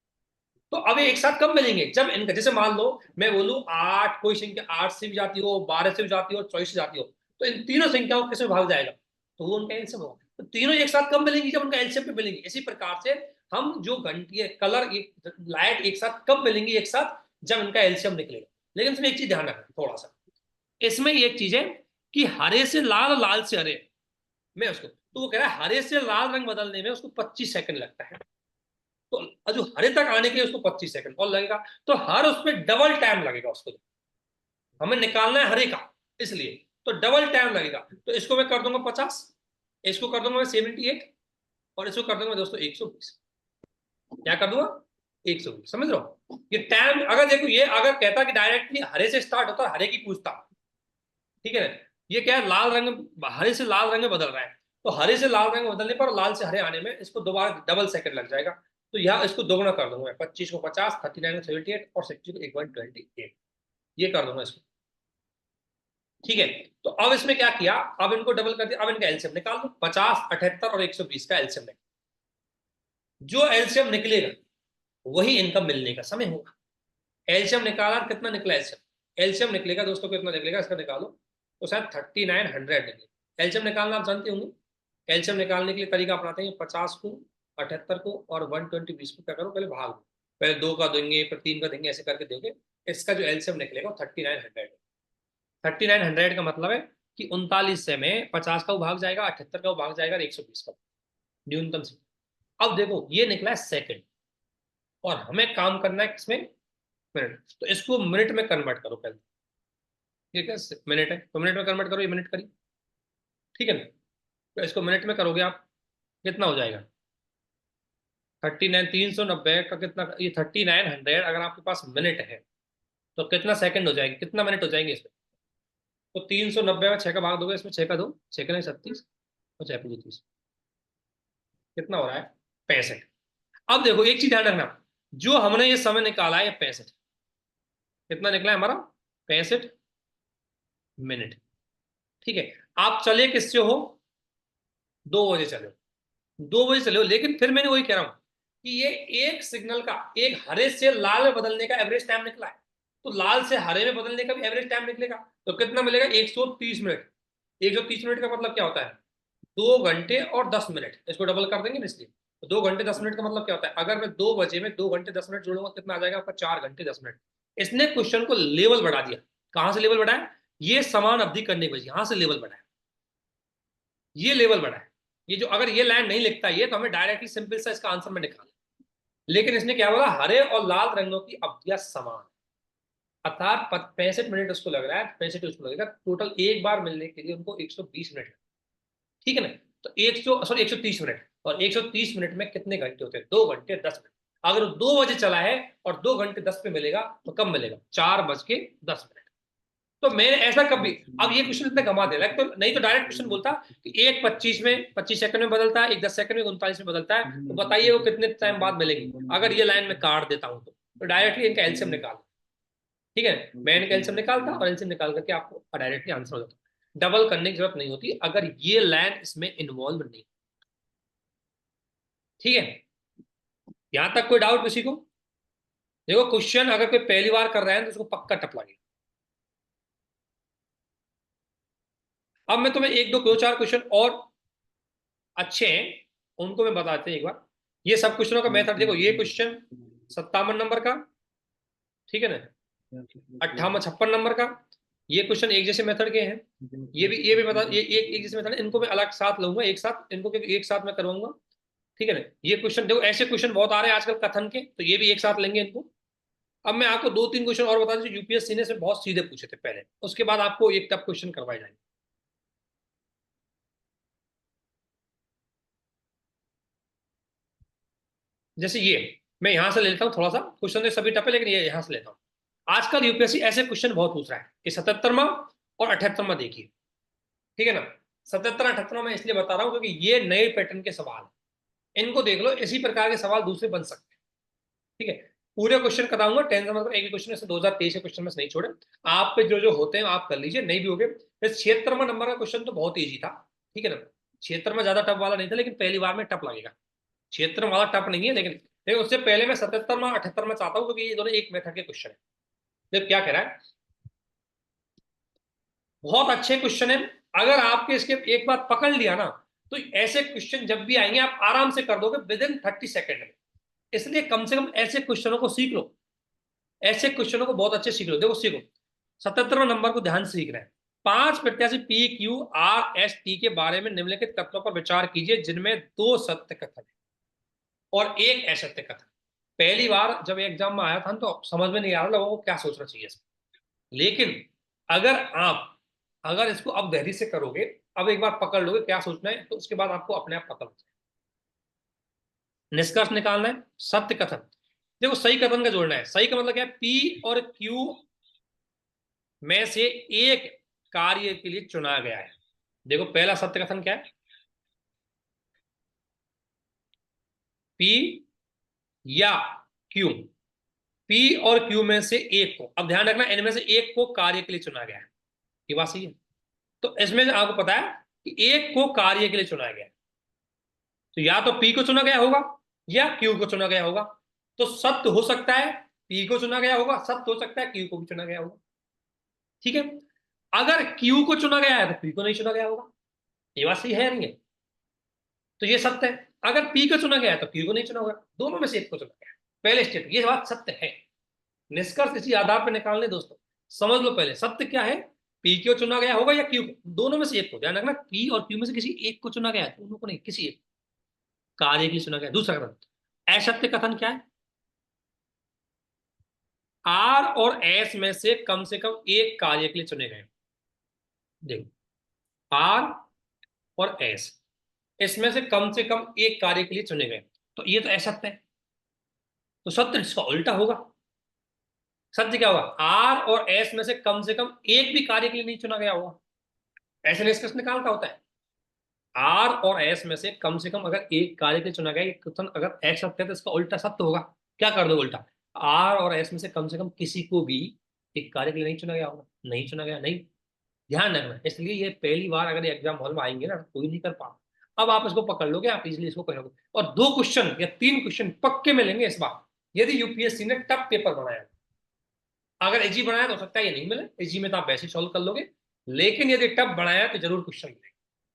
तो अब ये एक साथ कब मिलेंगे, जब इनका, जैसे मान लो मैं बोलूं 8, कोई संख्या 8 से भी जाती हो, 12 से भी जाती हो, 24 से जाती हो, तो इन तीनों संख्याओं को किसमें भाग जाएगा, तो वो उनका एलसीएम होगा। तो तीनों एक साथ कब मिलेंगी, जब उनका एलसीएम पे मिलेंगी। इसी प्रकार से हम जो घंटी कलर लाइट एक साथ कब मिलेंगी, एक साथ जब इनका एलसीएम निकलेगा। लेकिन इसमें एक चीज ध्यान रखना थोड़ा सा, इसमें एक चीज है कि हरे से लाल और लाल से हरे में उसको, तो वो कह रहा है हरे से लाल रंग बदलने में उसको 25 सेकंड लगता है, तो जो हरे तक आने के लिए उसको 25 सेकंड और लगेगा, तो हर उस पर डबल टाइम लगेगा उसको, हमें निकालना है हरे का, इसलिए तो डबल टाइम लगेगा। तो इसको मैं कर दूंगा 50, इसको कर दूंगा मैं 78, और इसको कर दूंगा दोस्तों 120। क्या कर दूंगा, 120। समझ रहे हो, ये टाइम अगर देखो, ये अगर कहता कि डायरेक्टली हरे से स्टार्ट होता, हरे की पूछता, ठीक है ना, ये क्या है, लाल रंग, हरे से लाल रंग में बदल रहा है, तो हरे से लाल रंग में बदलने पर लाल से हरे आने में इसको दोबारा डबल सेकंड लग जाएगा। तो यहाँ इसको दोगुना कर दूंगा मैं, 25 को 50, 39 को 78 और 60 को 128, ये कर दूंगा इसको। ठीक है, तो अब इसमें क्या किया, अब इनको डबल कर दिया, अब इनका एलसीएम निकाल दो, 50, 78 और 120 का एलसीएम निकाल, जो एलसीएम निकलेगा वही इनका मिलने का समय होगा। एलसीएम निकाला, कितना निकला एलसीएम, एलसीएम निकलेगा दोस्तों, कितना निकलेगा इसका निकालो, तो शायद 3900 निकले। एलसीएम निकालना आप जानते होंगे, एलसीएम निकालने के लिए तरीका अपनाते हैं, 50 को, 78 को और 120 को क्या करो, पहले भाग दो, पहले 2 का देंगे फिर 3 का देंगे, ऐसे करके दोगे, इसका जो एलसीएम निकलेगा 3900। 3900 का मतलब है कि 39 से में 50 का वो भाग जाएगा, 78 का वो भाग जाएगा और 120 का न्यूनतम से। अब देखो ये निकला है सेकंड, और हमें काम करना है किसमें, मिनट, तो इसको मिनट में कन्वर्ट करो पहले। ठीक है, मिनट है तो मिनट में कन्वर्ट करो, ये मिनट करी, ठीक है ना, तो इसको मिनट में करोगे आप, कितना हो जाएगा 39, 390 का कितना, ये 3900 अगर आपके पास मिनट है तो कितना सेकंड हो जाएगी, कितना मिनट हो जाएंगे इसमें, तो 390 में 6 का भाग दोगे, इसमें 6 का दो, 6 का 36 और 6 पंजे 30, कितना हो रहा है 65। अब देखो एक चीज ध्यान रखना, जो हमने ये समय निकाला है ये 65, कितना निकला है हमारा 65 मिनट। ठीक है, आप चले किससे हो, 2 बजे चले हो, 2 बजे चले हो, लेकिन फिर मैंने वही कह रहा हूं कि ये एक सिग्नल का, एक हरे से लाल में बदलने का एवरेज टाइम निकला है, तो लाल से हरे में बदलने का भी एवरेज टाइम निकलेगा, तो कितना मिलेगा 130 मिनट। 130 मिनट का मतलब क्या होता है, 2 घंटे और 10 मिनट, इसको डबल कर देंगे ना, इसलिए तो 2 घंटे 10 मिनट का मतलब क्या होता है, अगर मैं 2 बजे में 2 घंटे 10 मिनट जोड़ूंगा कितना आ जाएगा आपका, 4 घंटे 10 मिनट। इसने क्वेश्चन को लेवल बढ़ा दिया, कहां से लेवल बढ़ाया, ये समान अवधि करने की वजह, यहां से लेवल बढ़ाया, ये लेवल बढ़ाया। ये जो अगर ये लाइन नहीं लिखता ये, तो हमें डायरेक्टली सिंपल सा इसका आंसर में निकाला, लेकिन इसने क्या बोला, हरे और लाल रंगों की अवधियां समान, अर्थात 65 मिनट उसको लग रहा है, 65 उसको लगेगा, टोटल एक बार मिलने के लिए उनको 120 मिनट, ठीक है ना, तो 130 मिनट, और 130 मिनट में कितने घंटे होते हैं, 2 घंटे 10 मिनट। अगर 2 बजे चला है और 2 घंटे 10 पे मिलेगा, तो कब मिलेगा, 4 बज के 10 मिनट। तो मैंने ऐसा कभी, अब ये क्वेश्चन इतना घमा दे रहा है, तो नहीं तो डायरेक्ट क्वेश्चन बोलता कि एक 25 में 25 सेकंड में बदलता है, एक 10 सेकंड में 39 में बदलता है, तो बताइए वो कितने टाइम बाद मिलेंगे, अगर ये लाइन में काट देता हूं तो डायरेक्टली इनका एलसीएम निकाल, ठीक है, मैं इनका एलसीएम निकालता और एलसीएम निकाल करके आपको डायरेक्टली आंसर हो जाता, डबल करने की जरूरत नहीं होती अगर ये लाइन इसमें इन्वॉल्व नहीं। ठीक है, यहां तक कोई डाउट किसी को, देखो क्वेश्चन अगर कोई पहली बार कर रहा है तो उसको पक्का टप लगेगा। अब मैं तुम्हें एक दो दो चार क्वेश्चन और अच्छे हैं उनको मैं बताते हैं एक बार, ये सब क्वेश्चनों का मेथड देखो, ये क्वेश्चन 57 नंबर का, ठीक है ना, 58 56 नंबर का, ये क्वेश्चन एक जैसे मेथड के हैं, ये भी बता, ये एक जैसे मेथड है, इनको मैं अलग साथ लूंगा, एक साथ इनको एक साथ मैं करवाऊंगा, ठीक है ना। ये क्वेश्चन देखो, ऐसे क्वेश्चन बहुत आ रहे हैं आजकल कथन के, तो ये भी एक साथ लेंगे इनको। अब मैं आपको 2 3 क्वेश्चन और बता दूं जो यूपीएससी ने से बहुत सीधे पूछे थे पहले, उसके बाद आपको एक टफ क्वेश्चन करवाए जाएंगे। जैसे ये मैं यहां से ले लेता हूँ, थोड़ा सा क्वेश्चन तो सभी टफ है लेकिन ये यहां से लेता हूँ। आजकल यूपीएससी ऐसे क्वेश्चन बहुत पूछ रहा है कि 77वां और 78वां देखिए, ठीक है ना। 77 78वां मैं इसलिए बता रहा हूँ क्योंकि ये नए पैटर्न के सवाल हैं, इनको देख लो, इसी प्रकार के सवाल दूसरे बन सकते हैं, ठीक है। पूरे क्वेश्चन कराऊंगा, टेंशन मतलब एक भी क्वेश्चन ऐसे 2023 के क्वेश्चन में से नहीं छोड़े। आप पे जो जो होते हैं आप कर लीजिए, नहीं भी होगे। इस 76वां नंबर का क्वेश्चन तो बहुत ईजी था, ठीक है ना। 76 में ज्यादा टफ वाला नहीं था, लेकिन पहली बार में टफ लगेगा। 76 वाला टफ नहीं है, लेकिन उससे पहले मैं 77 में 78 में चाहता हूँ, क्योंकि ये दोनों एक मेथड के क्वेश्चन है। तो क्या कह रहा है, बहुत अच्छे क्वेश्चन है। अगर आपके इसके एक बार पकड़ लिया ना, तो ऐसे क्वेश्चन जब भी आएंगे आप आराम से कर दोगे विद इन 30 सेकेंड में। इसलिए कम से कम ऐसे क्वेश्चनों को सीख लो, ऐसे क्वेश्चनों को बहुत अच्छे सीख लो। देखो सीखो, 77वें नंबर को ध्यान से सीख रहे हैं। पांच प्रत्याशी P Q R S T के बारे में निम्नलिखित कथनों पर विचार कीजिए जिनमें दो सत्य कथन है और एक असत्य कथन। पहली बार जब एग्जाम में आया था तो समझ में नहीं आ रहा लोगों को क्या सोचना चाहिए इसमें। लेकिन अगर आप, अगर इसको अब गहरी से करोगे, अब एक बार पकड़ लोगे क्या सोचना है, तो उसके बाद आपको अपने आप पता लग जाएगा। निष्कर्ष निकालना है, सत्य कथन। देखो सही कथन का जोड़ना है। सही का मतलब क्या है, पी और क्यू में से एक कार्य के लिए चुना गया है। देखो पहला सत्य कथन क्या है, पी या क्यू, पी और क्यू में से एक को, अब ध्यान रखना इनमें से एक को कार्य के लिए चुना गया है। ये बात सही है। तो इसमें आपको पता है कि एक को कार्य के लिए चुना गया है, तो या तो पी को चुना गया होगा या क्यू को चुना गया होगा। तो सत्य हो सकता है पी को चुना गया होगा, सत्य हो सकता है क्यू को भी चुना गया होगा। ठीक है। अगर क्यू को चुना गया है तो पी को नहीं चुना गया होगा। ये बात सही है या नहीं है? तो ये सत्य है। अगर पी को चुना गया है तो क्यू को नहीं चुना होगा, दोनों में से एक को चुना गया है। पहले स्टेट, ये बात सत्य है। निष्कर्ष इसी आधार पर निकालने दोस्तों। समझ लो पहले सत्य क्या है, पी को चुना गया होगा या क्यू को, दोनों में से एक को। ध्यान रखना पी और क्यू में से किसी एक को चुना गया है, दोनों को नहीं, किसी एक कार्य के लिए चुना गया। दूसरा कथन, असत्य कथन क्या है, आर और एस में से कम एक कार्य के लिए चुने गए। देखो आर और एस, इसमें से कम एक कार्य के लिए चुने गए, तो ये तो असत्य है। तो सत्य इसका उल्टा होगा। सत्य क्या होगा, आर और एस में से कम एक भी कार्य के लिए नहीं चुना गया होगा। ऐसे निष्कर्ष निकालता होता है। आर और एस में से कम अगर एक कार्य के लिए चुना गया, ये कथन अगर एक्स सत्य है तो इसका उल्टा सत्य होगा। क्या कर दो उल्टा, आर और एस में से कम किसी को भी एक कार्य के लिए नहीं चुना गया होगा, नहीं चुना गया, नहीं। ध्यान रखना, इसलिए ये पहली बार अगर एग्जाम हॉल में आएंगे ना, कोई नहीं कर पा। अब आप इसको पकड़ लोगे, आप इजिली इसको करोगे, और दो क्वेश्चन या तीन क्वेश्चन पक्के मिलेंगे इस बार, यदि यूपीएससी ने टफ पेपर बनाया। अगर इजी बनाया तो हो सकता है ये नहीं मिले, इजी में तो आप वैसे सॉल्व कर लोगे, लेकिन यदि टफ बनाया तो जरूर क्वेश्चन मिलेगा।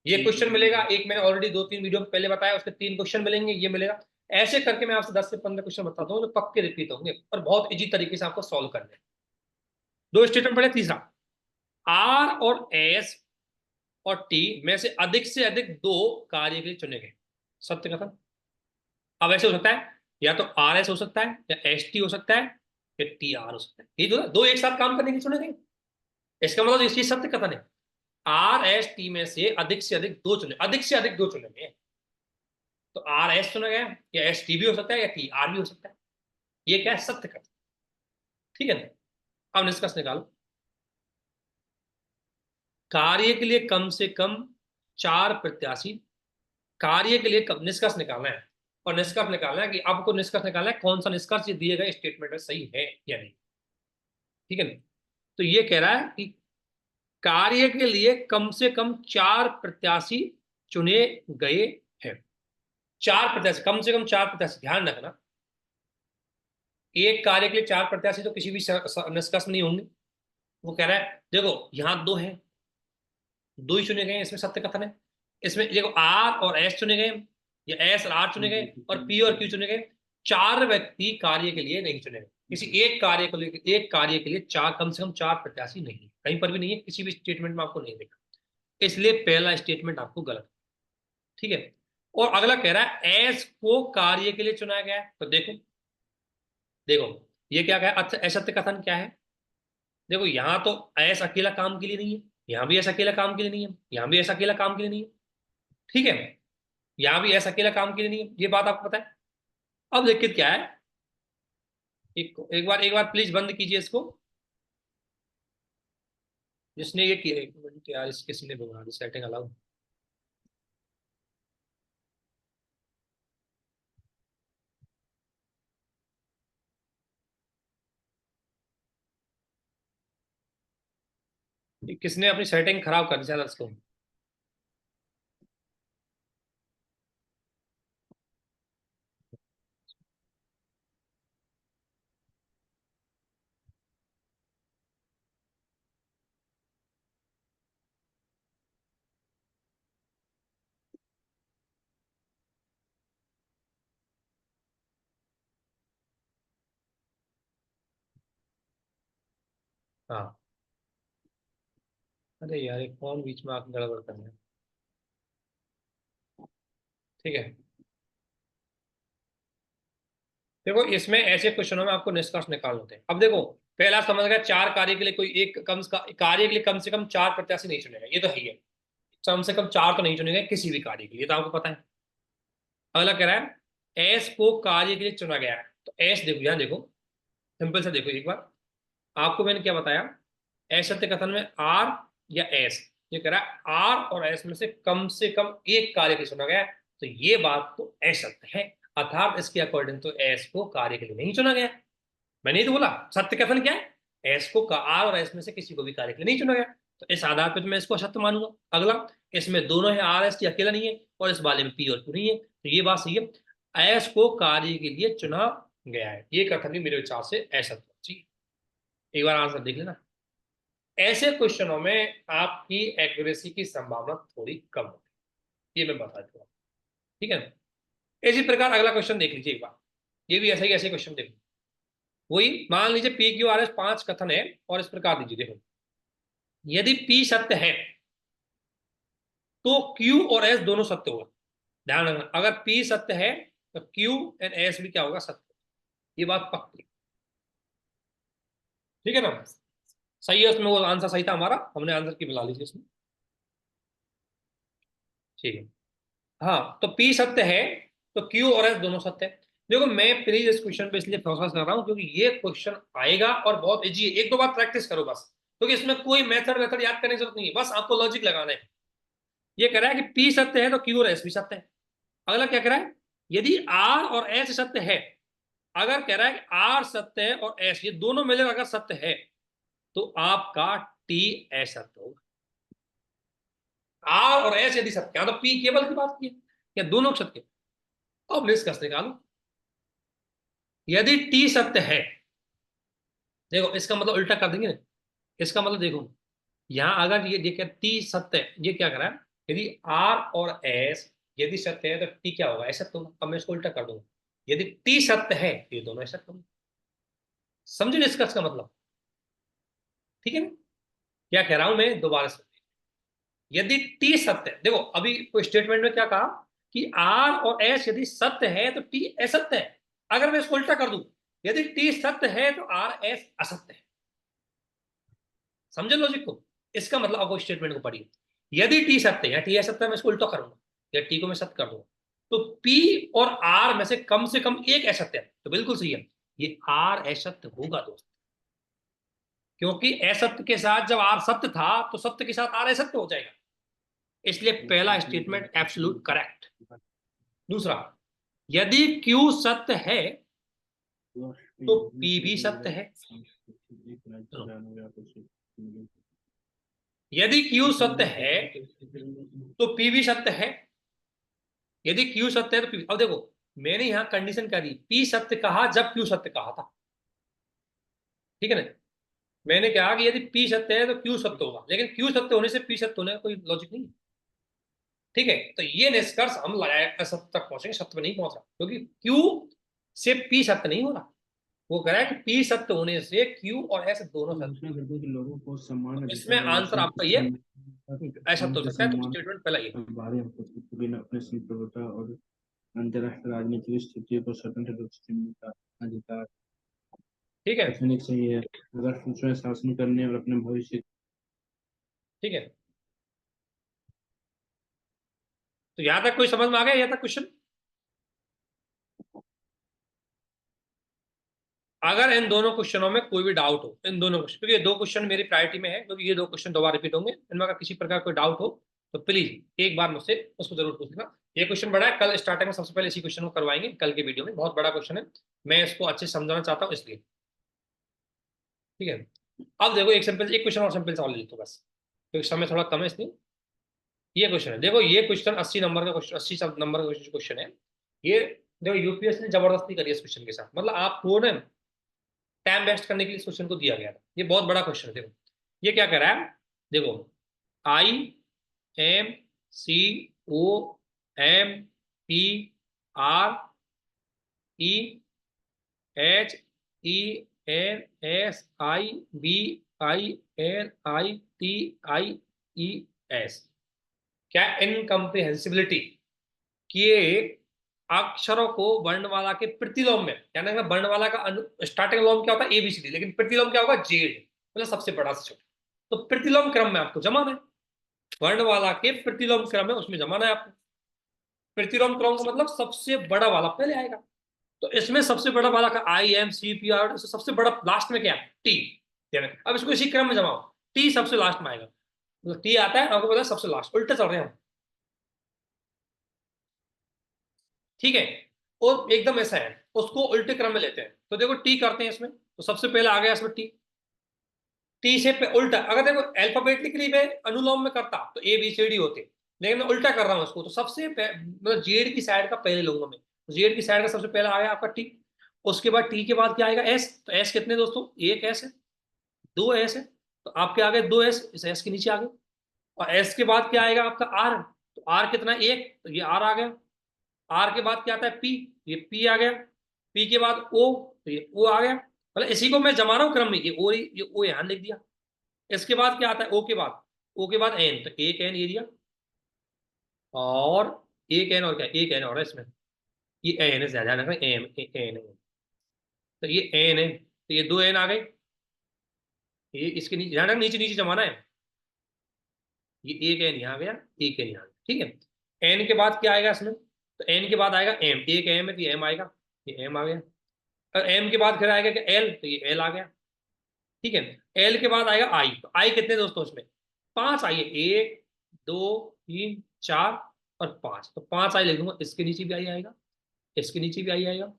ये क्वेश्चन मिलेगा, एक मैंने ऑलरेडी दो तीन वीडियो पहले बताया, उसके तीन क्वेश्चन मिलेंगे, ये मिलेगा। ऐसे करके मैं आपसे 10 से 15 क्वेश्चन बताता हूँ जो पक्के रिपीट होंगे और बहुत इजी तरीके से आपको सॉल्व करने हैं। दो स्टेटमेंट पढ़े, तीसरा, आर और एस और टी में से अधिक दो कार्य के लिए चुने गए। सत्य कथन। अब ऐसे हो सकता है, या तो आर एस हो सकता है, या एस टी हो सकता है, या टी आर हो सकता है। ये दो दो एक साथ काम करने के चुने गए, इसका मतलब ये सत्य कथन है। आर एस टी में से अधिक दो चुने, अधिक से अधिक दो चुने गए। तो आर एस चुना गया, या एस टी भी हो सकता है, या टी आर भी हो सकता है। ये क्या है, सत्य कथन। ठीक है ना। अब निष्कर्ष निकालो, कार्य के लिए कम से कम चार प्रत्याशी, कार्य के लिए निष्कर्ष निकालना है। और निष्कर्ष निकालना है कि आपको निष्कर्ष निकालना है कौन सा निष्कर्ष ये दिए गए स्टेटमेंट में सही है या नहीं। ठीक है ना। तो ये कह रहा है कि कार्य के लिए कम से कम चार प्रत्याशी चुने गए हैं। चार प्रत्याशी, कम से कम चार प्रत्याशी, ध्यान रखना। एक कार्य के लिए चार प्रत्याशी तो किसी भी निष्कर्ष में नहीं होंगे। वो कह रहा है देखो यहां दो हैं, दो ही चुने गए हैं, इसमें सत्य कथन है। इसमें देखो आर और एस चुने गए, या एस और आर चुने गए, और पी और क्यू चुने गए। चार व्यक्ति कार्य के लिए नहीं चुने गए, किसी एक कार्य को लेकर, एक कार्य के लिए चार, कम से कम चार प्रत्याशी नहीं है, कहीं पर भी नहीं है, किसी भी स्टेटमेंट में आपको नहीं देखा। इसलिए पहला स्टेटमेंट आपको गलत। ठीक है। और अगला कह रहा है एस को कार्य के लिए चुना गया है, तो देखो, देखो ये क्या कहा, अच्छा असत्य कथन क्या है। देखो यहां तो एस अकेला काम के लिए नहीं है, यहां भी एस अकेला काम के लिए नहीं है, यहां भी एस अकेला काम के लिए नहीं है। ठीक है। यहां भी ऐसा अकेला काम के लिए नहीं है, ये बात आपको पता है। अब दिक्कत क्या है, एक बार प्लीज बंद कीजिए इसको। जिसने ये किया, एक मिनट यार, इस किसने बना दी सेटिंग अलाउ। किसने अपनी सेटिंग खराब कर दी सैलर्स को? हाँ। अरे यार, एक कौन बीच में आके गड़बड़ कर रहा है। ठीक है, देखो इसमें ऐसे क्वेश्चनों में आपको निष्कर्ष निकालने होते हैं। अब देखो, पहला समझ गया, 4 कार्य के लिए कोई एक कार्य के लिए कम से कम 4 प्रत्याशी नहीं चुनेगा, ये तो है ही है। कम से कम 4 तो नहीं चुनेंगे किसी भी कार्य के लिए, तो आपको पता है। अगला कह रहा है एस को कार्य के लिए चुना गया है, तो एस देखो, यहां देखो, सिंपल से देखो एक बार। आपको मैंने क्या बताया, असत्य कथन में आर या एस, ये कह रहा है आर और एस में से कम एक कार्य के लिए चुना गया है, तो ये बात तो असत्य है। अर्थात इसके अकॉर्डिंग तो एस को कार्य के लिए नहीं चुना गया। मैंने ही तो बोला, सत्य कथन क्या है, एस को आर और एस में से किसी को भी कार्य के लिए नहीं चुना गया, तो इस आधार पर तो मैं इसको असत्य मानूंगा। अगला, इसमें दोनों है, आर एस की अकेला नहीं है, और इस वाले में पी और क्यू नहीं है, तो ये बात सही है, एस को कार्य के लिए चुना गया है, ये कथन भी मेरे विचार से असत्य होना चाहिए। एक बार आंसर देख लेना। ऐसे क्वेश्चनों में आपकी एक्यूरेसी की संभावना थोड़ी कम होती है, ये मैं बता दूंगा। ठीक है ना? इसी प्रकार अगला क्वेश्चन देख लीजिए एक बार, ये भी ऐसा ही ऐसे क्वेश्चन देखो। वही मान लीजिए पी क्यू आर एस 5 कथन है, और इस प्रकार दीजिए, देखो यदि पी सत्य है तो क्यू और एस दोनों सत्य होगा। ध्यान रखना, अगर पी सत्य है तो क्यू एंड एस भी क्या होगा, सत्य। ये बात पक्की। ठीक है ना? सही है, उसमें वो आंसर सही था हमारा, हमने आंसर की बुला लीजिए इसमें। ठीक है। हाँ, तो पी सत्य है तो क्यू और एस दोनों सत्य है। देखो मैं प्लीज इस क्वेश्चन पे इसलिए फोकस कर रहा हूँ क्योंकि ये क्वेश्चन आएगा और बहुत इजी है, एक दो बार प्रैक्टिस करो बस, क्योंकि इसमें कोई मेथड वेथड याद करने की जरूरत नहीं है, बस आपको लॉजिक लगाना है। ये कह रहा है कि पी सत्य है तो क्यू और एस भी सत्य है। अगला क्या कह रहा है, यदि आर और एस सत्य है, अगर कह रहा है कि आर सत्य है और एस ये दोनों मिलकर अगर सत्य है, तो आपका टी असत्य होगा। आर और एस यदि सत्य है, तो पी केवल की बात की है या दोनों सत्य? अब निष्कर्ष निकालो। यदि टी सत्य है, देखो इसका मतलब उल्टा कर देंगे ना, इसका मतलब देखो, यहां अगर ये देखिए टी सत्य है, ये क्या करा है, यदि आर और एस यदि सत्य है तो टी क्या होगा, असत्य होगा। अब मैं इसको उल्टा कर दूंगा, यदि टी सत्य है तो ये दोनों असत्य होंगे। समझे निष्कर्ष का मतलब? ठीक है ना? क्या कह रहा हूं मैं, दोबारा से, यदि टी सत्य है, देखो अभी कोई स्टेटमेंट में क्या कहा कि आर और एस यदि सत्य है तो टी असत्य है। अगर मैं इसको उल्टा कर दूं, यदि टी सत्य है तो आर एस असत्य है। समझे लॉजिक को? इसका मतलब अब वो स्टेटमेंट को पढ़िए, यदि टी सत्य है, टी असत्य है, मैं इसको उल्टा करूंगा, या टी को मैं सत्य कर दूंगा, तो पी और आर में से कम एक असत्य है, तो बिल्कुल सही है, ये आर असत्य होगा दोस्त। क्योंकि असत्य के साथ जब आर सत्य था तो सत्य के साथ आर असत्य हो जाएगा, इसलिए पहला स्टेटमेंट एब्सोल्यूट करेक्ट। दूसरा, यदि क्यू सत्य है तो पी भी सत्य है। यदि क्यू सत्य है तो पी भी सत्य है। यदि क्यू सत्य है तो पी, अब देखो मैंने यहां कंडीशन क्या दी, पी सत्य कहा जब क्यू सत्य कहा था। ठीक है ना? मैंने कहा कि यदि पी सत्य है तो क्यू सत्य होगा, लेकिन क्यू सत्य होने से पी सत्य होने का कोई लॉजिक नहीं है। ठीक है, तो ये निष्कर्ष हम लगाए असत्य तक पहुंचेंगे, सत्य में नहीं पहुंच रहा, क्योंकि क्यू से पी सत्य नहीं हो रहा। वो कह रहा है कि पी सत्य होने से क्यू और एस दोनों सत्य।
घोषणा करते हैं कि लोगों को सम्मान
तो इसमें
अधिकार और
आंसर आपका ये ऐसा तो हो
उनके
सकता है, तो
सम्मान
स्टेटमेंट पहला ये।
बाहरी हस्तक्षेप के बिना अपने संप्रभुता और अंतरराष्ट्रीय राजनीतिक स्थिति को स्वतंत्र रूप से चुनने का अधिकार।
ठीक है।
कथन एक सही है, अगर स्वयं शासन करने और अपने भविष्य।
ठीक है, तो यहां तक कोई समझ में आ गया, यहां तक क्वेश्चन? अगर इन दोनों क्वेश्चनों में कोई भी डाउट हो, इन दोनों क्वेश्चन, क्योंकि ये दो क्वेश्चन मेरी प्रायोरिटी में है, क्योंकि ये दो क्वेश्चन दोबारा रिपीट होंगे, इनमें अगर किसी प्रकार कोई डाउट हो तो प्लीज एक बार मुझसे उसको जरूर पूछना। ये क्वेश्चन बड़ा है, कल स्टार्टिंग में सबसे पहले इसी क्वेश्चन को करवाएंगे, कल के वीडियो में बहुत बड़ा क्वेश्चन है, मैं इसको अच्छे से समझाना चाहता हूँ इसलिए। ठीक है, अब देखो एक सिंपल एक क्वेश्चन और सिंपल सवाल ले लेते हो बस। क्योंकि समय थोड़ा कम है इसलिए। ये क्वेश्चन है, देखो ये क्वेश्चन 80 नंबर का क्वेश्चन, 80 नंबर का क्वेश्चन है ये। देखो यूपीएससी ने जबरदस्ती करी है इस क्वेश्चन के साथ, मतलब आपको ना टाइम वेस्ट करने के लिए इस क्वेश्चन को दिया गया था। ये बहुत बड़ा क्वेश्चन है। देखो ये क्या कर रहा है, देखो I M C O M P R E H E N S I B I N I T I E S. क्या इनकम्प्रिहेंसिबिलिटी कि ये अक्षरों को वर्णमाला के प्रतिलोम में, यानी कि वर्णमाला का स्टार्टिंग लोम क्या होता है एबीसीडी, लेकिन प्रतिलोम क्या होगा जेड, मतलब सबसे बड़ा से छोटा। तो प्रतिलोम क्रम में आपको जमाना है, वर्णमाला के प्रतिलोम क्रम में उसमें जमाना है आपको। प्रतिलोम क्रम का मतलब सबसे बड़ा वाला पहले आएगा। तो इसमें सबसे बड़ा वाला का I M C P R, सबसे बड़ा लास्ट में क्या है टी। अब इसको इसी क्रम में जमाओ, टी सबसे लास्ट में आएगा, मतलब टी आता है आपको पता है सबसे लास्ट, उल्टे चल रहे हैं हम, ठीक है। और एकदम ऐसा है, उसको उल्टे क्रम में लेते हैं। तो देखो टी करते हैं इसमें, तो सबसे पहले आ गया इसमें टी। टी से उल्टा, अगर देखो अल्फाबेटिकली मैं अनुलोम में करता तो ए बी सी डी होते, लेकिन मैं उल्टा कर रहा हूँ उसको, तो सबसे मतलब जेड की साइड का पहले लूंगा मैं। जेड की साइड का सबसे पहले आ गया आपका टी। उसके बाद टी के बाद क्या आएगा एस। तो एस कितने दोस्तों, एक एस है, दो एस है, तो आपके आ गए दो एस, इस एस के नीचे आ गए। और एस के बाद क्या आएगा आपका आर, तो आर कितना एक, तो ये आर आ गया। आर के बाद क्या आता है पी, ये पी आ गया। पी के बाद ओ, तो ये ओ आ गया। मतलब इसी को मैं जमा रहा हूँ क्रम में, ये ओ यहां लिख दिया। इसके बाद क्या आता है ओ के बाद, ओ के बाद एन, तो एक एन ये दिया, और एक एन और क्या, एक एन और है इसमें, ये एन है ज्यादा ना, एम एन है, तो ये एन है, तो ये दो एन आ गए। ये इसके नीचे ध्यान रखना, नीचे नीचे जमाना है। ये एक एन यहाँ आ गया, एक एन यहाँ आ गया, ठीक है। एन के बाद क्या आएगा इसमें, तो एन के बाद आएगा एम, एक एम है तो ये एम आएगा, ये एम आ गया। और एम के बाद फिर आएगा कि एल, तो ये एल आ गया, ठीक है। एल के बाद आएगा आई, तो आई कितने दोस्तों इसमें, पांच आई है, एक दो तीन चार और पांच, तो पांच आई लिख दूंगा। इसके नीचे भी आई आएगा, इसके नीचे भी आई आएगा,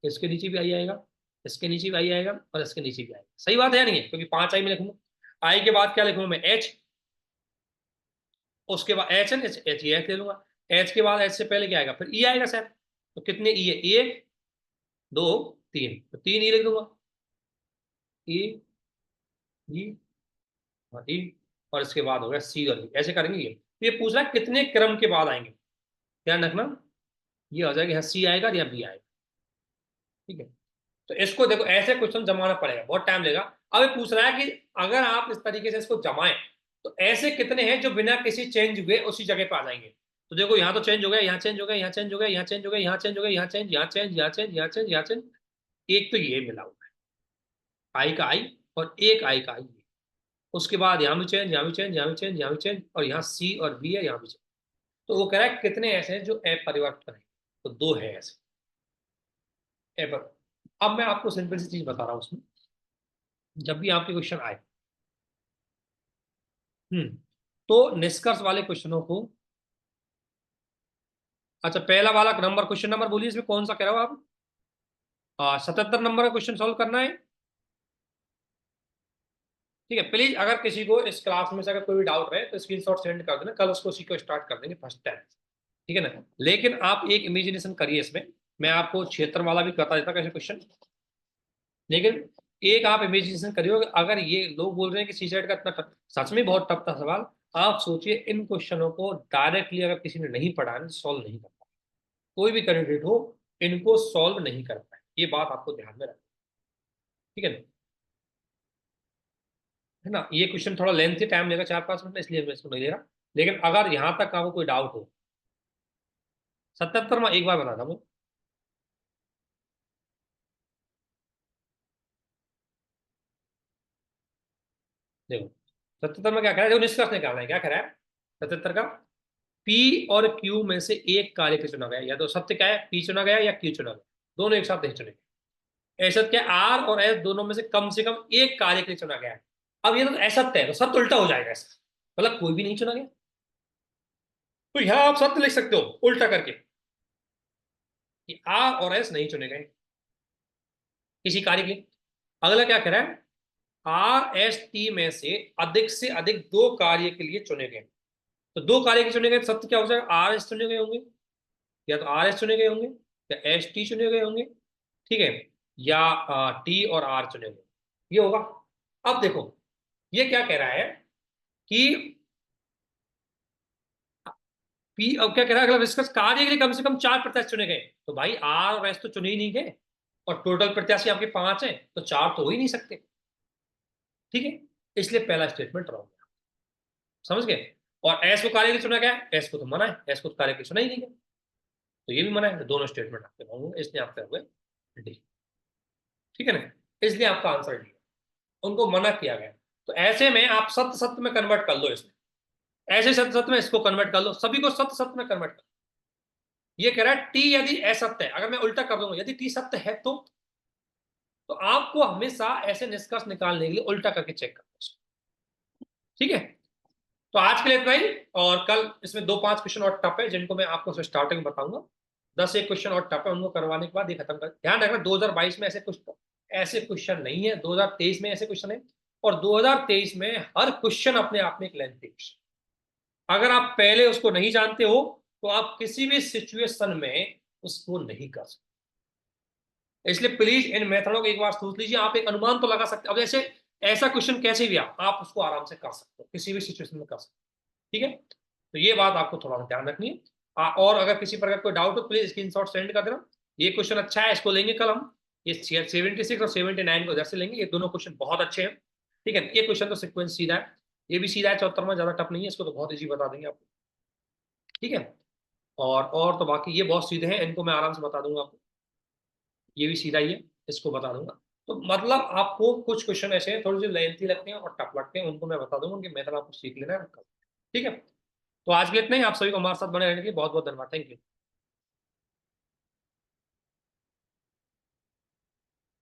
इसके नीचे भी आई आएगा, इसके नीचे भी आई आएगा, और इसके नीचे भी आएगा। सही बात है नहीं है, क्योंकि पांच आई में लिखूंगा। आई के बाद क्या लिखूंगा मैं एच, उसके बाद H N H H H ले लूंगा। एच के बाद एच से पहले क्या आएगा, फिर ई आएगा सर। तो कितने ई है, एक दो तीन, तो तीन ई लिख दूंगा, ई ई और ई, और इसके बाद हो गया सी और बी, ऐसे करेंगे ये। तो ये पूछ रहा है कितने क्रम के बाद आएंगे, ध्यान रखना। ये हो जाएगा यहाँ सी आएगा या बी आएगा, ठीक है। तो इसको देखो ऐसे क्वेश्चन जमाना पड़ेगा, बहुत टाइम लेगा। अब ये पूछ रहा है कि अगर आप इस तरीके से इसको जमाएं तो ऐसे कितने हैं जो बिना किसी चेंज हुए उसी जगह पे आ जाएंगे। तो देखो यहाँ तो चेंज हो गया, यहाँ चेंज हो गया, यहाँ चेंज हो गया, यहाँ चेंज हो गया, यहाँ चेंज हो गया, यहाँ चेंज, यहाँ चेंज, यहाँ चेंज, यहाँ चेंज, यहाँ चेंज। एक तो ये मिला हुआ है आई का आई, और एक आई का आई। उसके बाद यहाँ भी चेंज, यहाँ भी चेंज, यहाँ भी चेंज, यहाँ भी चेंज, और यहाँ सी और बी है, यहाँ भी चेंज। तो वो कह रहा है कितने ऐसे हैं जो अपरिवर्तन है, तो दो है ऐसे अब मैं आपको सिंपल सी चीज बता रहा हूँ उसमें, जब भी आपके क्वेश्चन आए, तो निष्कर्ष वाले क्वेश्चनों को, अच्छा पहला वाला नंबर, क्वेश्चन नंबर बोलिए इसमें कौन सा कह रहे हो आप, 77 नंबर का क्वेश्चन सॉल्व करना है, ठीक है। प्लीज अगर किसी को इस क्लास में से अगर कोई भी डाउट रहे तो स्क्रीनशॉट सेंड कर देना, कल उसको उसी को स्टार्ट कर देंगे फर्स्ट टाइम, ठीक है ना। लेकिन आप एक इमेजिनेशन करिए इसमें, मैं आपको क्षेत्र वाला भी बता देता कैसे क्वेश्चन, लेकिन एक आप इमेजिनेशन करिए, अगर ये लोग बोल रहे हैं कि सीसेट का इतना सच में बहुत टफ था सवाल, आप सोचिए इन क्वेश्चनों को डायरेक्टली अगर किसी ने नहीं पढ़ा है सॉल्व नहीं कर पाए, कोई भी कैंडिडेट हो इनको सॉल्व नहीं कर पाए, ये बात आपको ध्यान में रखना, ठीक है ना। है ना, ये क्वेश्चन थोड़ा लेंथी टाइम लेगा 4-5 मिनट, इसलिए मैं इसको नहीं ले रहा। लेकिन अगर यहां तक आपको कोई डाउट हो, 77 में एक बार बता था वो, देखो 77 में क्या करा है, देखो निष्कर्ष निकालना है, क्या करा है 77 का, पी और क्यू में से एक कार्य को चुना गया, या तो सत्य क्या है पी चुना गया या क्यू चुना गया, दोनों एक साथ नहीं चुने गए। ऐसा क्या आर और एस दोनों में से कम एक कार्य के लिए चुना गया है। अब ये तो असत्य है, तो सत्य उल्टा हो जाएगा इसका, मतलब कोई भी नहीं चुना गया। तो यहां आप सत्य लिख सकते हो उल्टा करके कि आर और एस नहीं चुने गए किसी कार्य के लिए। अगला क्या कह रहा है, RST में से अधिक दो कार्य के लिए चुने गए। तो दो कार्य के चुने गए सत्य क्या हो जाएगा, RS चुने गए होंगे, या तो RS चुने गए होंगे, या ST चुने गए होंगे, ठीक है, या T और R चुने गए, ये होगा। अब देखो ये क्या कह रहा है कि पी, अब क्या कह रहा है, अगला डिस्कस, कार्य के लिए कम से कम 4 प्रत्याशी चुने गए। तो भाई R और S तो चुने ही नहीं गए, और टोटल प्रत्याशी आपके 5 हैं, तो 4 तो हो ही नहीं सकते, ठीक है, इसलिए पहला स्टेटमेंट रॉन्ग है। समझ गए। और एस को कार्य के लिए चुना गया, एस को तो मना है, एस को तो कार्य के लिए चुना ही नहीं गया, तो ये भी मना है, तो दोनों स्टेटमेंट आपके रॉन्ग होंगे, इसलिए आपके हुए डी, ठीक है ना, इसलिए आपका आंसर डी, उनको मना किया गया। तो ऐसे में आप सत्य सत्य में कन्वर्ट कर लो, इसमें ऐसे सत्य सत्य में इसको कन्वर्ट कर लो, सभी को सत्य सत्य में कन्वर्ट कर लो। ये कह रहा है टी यदि असत्य है, अगर मैं उल्टा कर दूंगा, यदि टी सत्य है तो आपको हमेशा ऐसे निष्कर्ष निकालने के लिए उल्टा करके चेक करना, ठीक है। तो आज के लिए इतना ही, और कल इसमें 2-5 क्वेश्चन और टफ है, जिनको मैं आपको स्टार्टिंग में बताऊंगा। 10 एक क्वेश्चन और टफ है, उनको करवाने के बाद ये खत्म कर, ध्यान रखना 2022 में ऐसे क्वेश्चन नहीं है, 2023 में ऐसे क्वेश्चन है, और 2023 में हर क्वेश्चन अपने आप में एक लेंथी क्वेश्चन। अगर आप पहले उसको नहीं जानते हो तो आप किसी भी सिचुएशन में उसको नहीं कर सकते, इसलिए प्लीज इन मेथडों को एक बार सोच लीजिए। आप एक अनुमान तो लगा सकते, अब जैसे ऐसा क्वेश्चन कैसे भी आप उसको आराम से कर सकते हो, किसी भी सिचुएशन में कर सकते हो, ठीक है। तो ये बात आपको थोड़ा सा ध्यान रखनी है। और अगर किसी प्रकार कोई डाउट हो प्लीज स्क्रीनशॉट सेंड कर देना। ये क्वेश्चन अच्छा है, इसको लेंगे कल हम, ये 76 और 79 को इधर से लेंगे, ये दोनों क्वेश्चन बहुत अच्छे हैं, ठीक है। ये क्वेश्चन तो सिक्वेंस सीधा है, ये भी सीधा है, 74 में ज्यादा टफ नहीं है, इसको तो बहुत ईजी बता देंगे आपको, ठीक है। और तो बाकी ये बहुत सीधे हैं, इनको मैं आराम से बता दूंगा आपको, ये भी सीधा ही है, इसको बता दूंगा। तो मतलब आपको कुछ क्वेश्चन ऐसे हैं थोड़ी सी लेंथी लगते हैं और टफ लगते हैं, उनको मैं बता दूंगा, उनकी मेथड आपको सीख लेना है, ठीक है। तो आज के लिए इतना ही, आप सभी को हमारे साथ बने रहने के लिए बहुत बहुत धन्यवाद, थैंक यू।